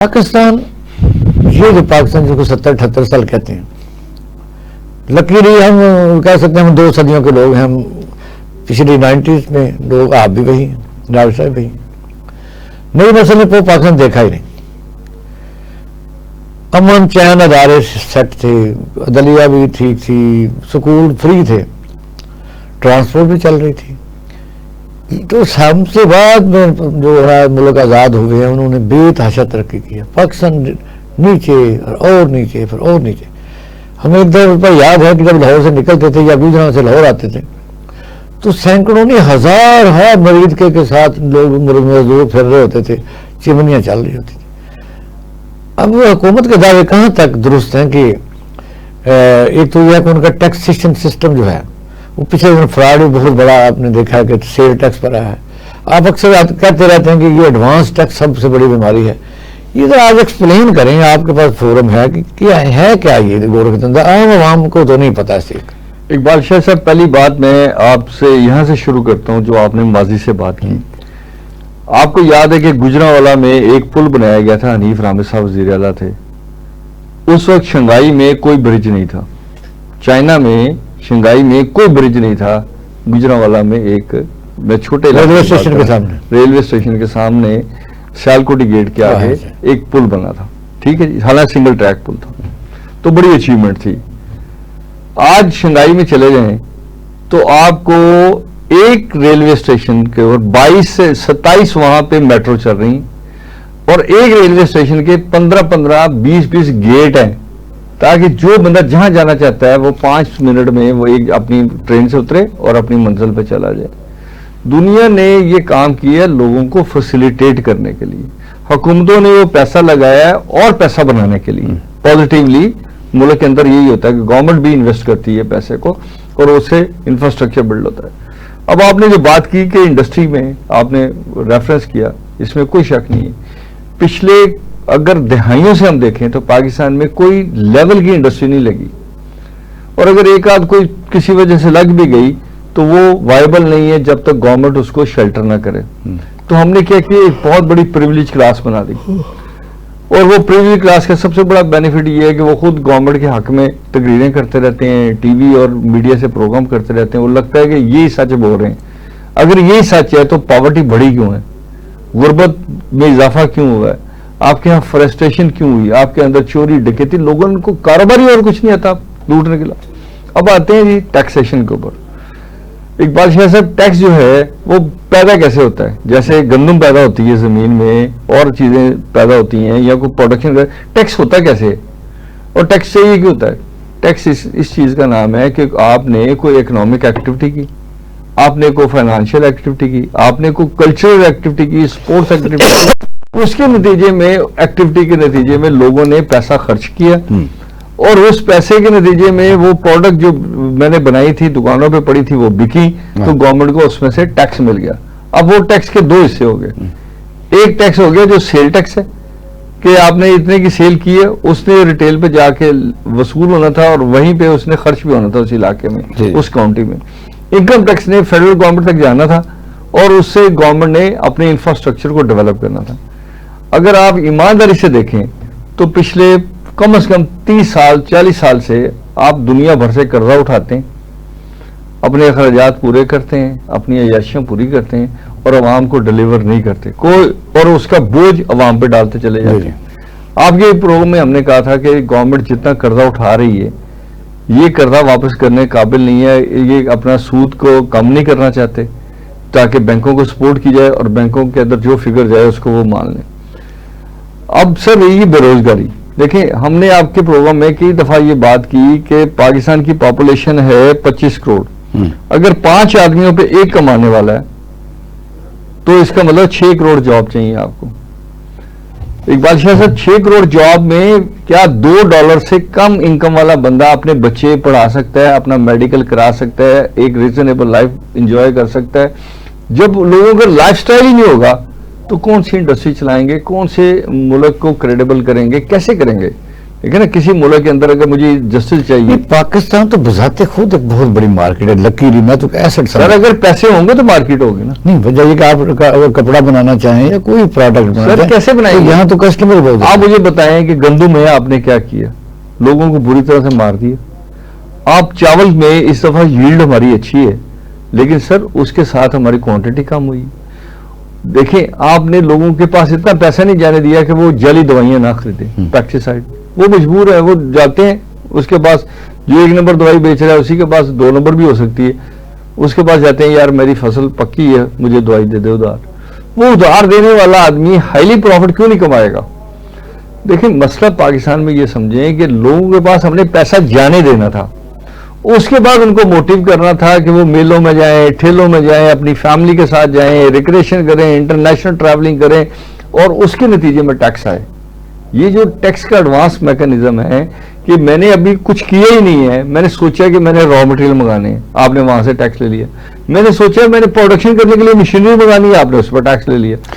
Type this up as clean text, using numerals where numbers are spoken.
पाकिस्तान, ये जो पाकिस्तान जिसको 70-78 साल कहते हैं, लकीली हम कह सकते हैं हम 2 सदियों के लोग हैं। हम पिछली 90s में लोग, आप भी वही, जावेद साहब वही। नई नस्ल ने वो पाकिस्तान देखा ही नहीं। अमन चैन अदारे सेट थे, अदलिया भी ठीक थी, स्कूल फ्री थे, ट्रांसपोर्ट भी चल रही थी। तो हमसे बाद में जो है मुल्क आज़ाद हुए हैं, उन्होंने बेतहाशा तरक्की किया। पाकिस्तान नीचे और नीचे, फिर और नीचे। हमें एक दफा याद है कि जब लाहौर से निकलते थे या गुजरात से लाहौर आते थे तो सैकड़ों नहीं हजार मरीज के साथ लोग मजदूर फिर रहे होते थे, चिमनियां चल रही होती थी। अब हुकूमत के दावे कहाँ तक दुरुस्त हैं कि एक तो यह है कि उनका टैक्सेशन सिस्टम जो है वो पिछले दिन फ्रॉड भी बहुत बड़ा आपने देखा है कि सेल टैक्स पर है। आप अक्सर कहते रहते हैं कि ये एडवांस टैक्स सबसे बड़ी बीमारी है। ये तो आज एक्सप्लेन करें, आपके पास फोरम है कि क्या है, क्या ये गोरखतंत्र, आम आवाम को तो नहीं पता इससे। इकबाल शाह साहब, पहली बात मैं आपसे यहाँ से शुरू करता हूँ जो आपने माजी से बात की। आपको याद है कि गुजरांवाला में एक पुल बनाया गया था, हनीफ रामिद साहब वज़ीर आला थे। उस वक्त शंघाई में कोई ब्रिज नहीं था, चाइना में शंघाई में कोई ब्रिज नहीं था। गुजरांवाला में एक, मैं छोटे रेलवे स्टेशन के सामने सियालकोटी गेट के आगे एक पुल बना था, ठीक है जी, हालांकि सिंगल ट्रैक पुल था, तो बड़ी अचीवमेंट थी। आज शंघाई में चले जाएं तो आपको एक रेलवे स्टेशन के और 22 से 27 वहां पे मेट्रो चल रही, और एक रेलवे स्टेशन के 15-15, 20-20 गेट हैं, ताकि जो बंदा जहां जाना चाहता है वो 5 मिनट में वो एक अपनी ट्रेन से उतरे और अपनी मंजिल पे चला जाए। दुनिया ने ये काम किया लोगों को फैसिलिटेट करने के लिए। हुकूमतों ने वो पैसा लगाया है और पैसा बनाने के लिए। पॉजिटिवली मुल्क के अंदर यही होता है कि गवर्नमेंट भी इन्वेस्ट करती है पैसे को और उससे इंफ्रास्ट्रक्चर बिल्ड होता है। अब आपने जो बात की कि इंडस्ट्री में आपने रेफरेंस किया, इसमें कोई शक नहीं है। पिछले अगर दहाइयों से हम देखें तो पाकिस्तान में कोई लेवल की इंडस्ट्री नहीं लगी, और अगर एक आध कोई किसी वजह से लग भी गई तो वो वायबल नहीं है जब तक गवर्नमेंट उसको शेल्टर ना करे। तो हमने क्या किया, एक बहुत बड़ी प्रिविलेज क्लास बना दी, और वो प्रिविलेज क्लास का सबसे बड़ा बेनिफिट ये है कि वो खुद गवर्नमेंट के हक में तकरीरें करते रहते हैं, टीवी और मीडिया से प्रोग्राम करते रहते हैं। वो लगता है कि यही सच बोल रहे हैं। अगर यही सच है तो पॉवर्टी बढ़ी क्यों है, गुर्बत में इजाफा क्यों हुआ है, आपके यहाँ फ्रस्ट्रेशन क्यों हुई, आपके अंदर चोरी डकैती, लोगों को कारोबारी और कुछ नहीं आता लूटने के लिए। अब आते हैं जी टैक्सेशन के ऊपर। इकबाल शाह साहब, टैक्स जो है वो पैदा कैसे होता है? जैसे गंदम पैदा होती है जमीन में और चीजें पैदा होती हैं या कोई प्रोडक्शन, टैक्स होता कैसे और टैक्स चाहिए क्यों होता है? टैक्स इस चीज का नाम है कि आपने कोई इकोनॉमिक एक्टिविटी की, आपने कोई फाइनेंशियल एक्टिविटी की, आपने कोई कल्चरल एक्टिविटी की, स्पोर्ट्स एक्टिविटी, उसके नतीजे में, एक्टिविटी के नतीजे में लोगों ने पैसा खर्च किया, और उस पैसे के नतीजे में वो प्रोडक्ट जो मैंने बनाई थी, दुकानों पे पड़ी थी, वो बिकी, तो गवर्नमेंट को उसमें से टैक्स मिल गया। अब वो टैक्स के 2 हिस्से हो गए। एक टैक्स हो गया जो सेल टैक्स है कि आपने इतने की सेल की है, उसने रिटेल पे जाके वसूल होना था और वहीं पे उसने खर्च भी होना था उस इलाके में, उस काउंटी में। इनकम टैक्स ने फेडरल गवर्नमेंट तक जाना था और उससे गवर्नमेंट ने अपने इंफ्रास्ट्रक्चर को डेवलप करना था। अगर आप ईमानदारी से देखें तो पिछले कम से कम 30 साल 40 साल से आप दुनिया भर से कर्जा उठाते हैं, अपने अखराजात पूरे करते हैं, अपनी अयाशियां पूरी करते हैं, और अवाम को डिलीवर नहीं करते कोई, और उसका बोझ अवाम पे डालते चले जाते हैं। आपके प्रोग्राम में हमने कहा था कि गवर्नमेंट जितना कर्जा उठा रही है, ये कर्जा वापस करने काबिल नहीं है, ये अपना सूद को कम नहीं करना चाहते ताकि बैंकों को सपोर्ट की जाए और बैंकों के अंदर जो फिगर जाए उसको वो मान लें। अब सर ये बेरोजगारी देखिए, हमने आपके प्रोग्राम में कई दफा ये बात की कि पाकिस्तान की पॉपुलेशन है 25 करोड़। अगर 5 आदमियों पे एक कमाने वाला है तो इसका मतलब 6 करोड़ जॉब चाहिए आपको। इकबाल शाह साहब, 6 करोड़ जॉब में क्या $2 से कम इनकम वाला बंदा अपने बच्चे पढ़ा सकता है, अपना मेडिकल करा सकता है, एक रीजनेबल लाइफ एंजॉय कर सकता है? जब लोगों का लाइफस्टाइल ही नहीं होगा तो कौन सी इंडस्ट्री चलाएंगे, कौन से मुल्क को क्रेडिबल करेंगे, कैसे करेंगे? ठीक है ना। किसी मुल्क के अंदर अगर मुझे जस्टिस ये चाहिए, पाकिस्तान तो बजाते खुद एक बहुत बड़ी मार्केट है, लकीली मैं तो एसेट सर अगर पैसे होंगे तो मार्केट होगी ना। नहीं वजह कि आप अगर कपड़ा बनाना चाहें या कोई प्रोडक्ट बनाना सर, चाहें, कैसे बनाएंगे? तो यहाँ तो कस्टमर बहुत आप मुझे बताएं कि गंदम में आपने क्या किया, लोगों को बुरी तरह से मार दिया। आप चावल में इस दफा यील्ड हमारी अच्छी है, लेकिन सर उसके साथ हमारी क्वांटिटी कम हुई। देखें, आपने लोगों के पास इतना पैसा नहीं जाने दिया कि वो जाली दवाइयां ना खरीदें, पेस्टिसाइड। वो मजबूर है, वो जाते हैं, उसके पास जो 1 नंबर दवाई बेच रहा है उसी के पास 2 नंबर भी हो सकती है, उसके पास जाते हैं, यार मेरी फसल पक्की है, मुझे दवाई दे दे उधार। वो उधार देने वाला आदमी हाईली प्रॉफिट क्यों नहीं कमाएगा? देखिए, मसला पाकिस्तान में ये समझें कि लोगों के पास हमने पैसा जाने देना था, उसके बाद उनको मोटिव करना था कि वो मेलों में जाएं, ठेलों में जाएं, अपनी फैमिली के साथ जाएं, रिक्रिएशन करें, इंटरनेशनल ट्रैवलिंग करें, और उसके नतीजे में टैक्स आए। ये जो टैक्स का एडवांस मैकेनिज्म है कि मैंने अभी कुछ किया ही नहीं है, मैंने सोचा कि मैंने रॉ मटेरियल मंगाने हैं, आपने वहां से टैक्स ले लिया। मैंने सोचा मैंने प्रोडक्शन करने के लिए मशीनरी मंगानी है, आपने उस पर टैक्स ले लिया।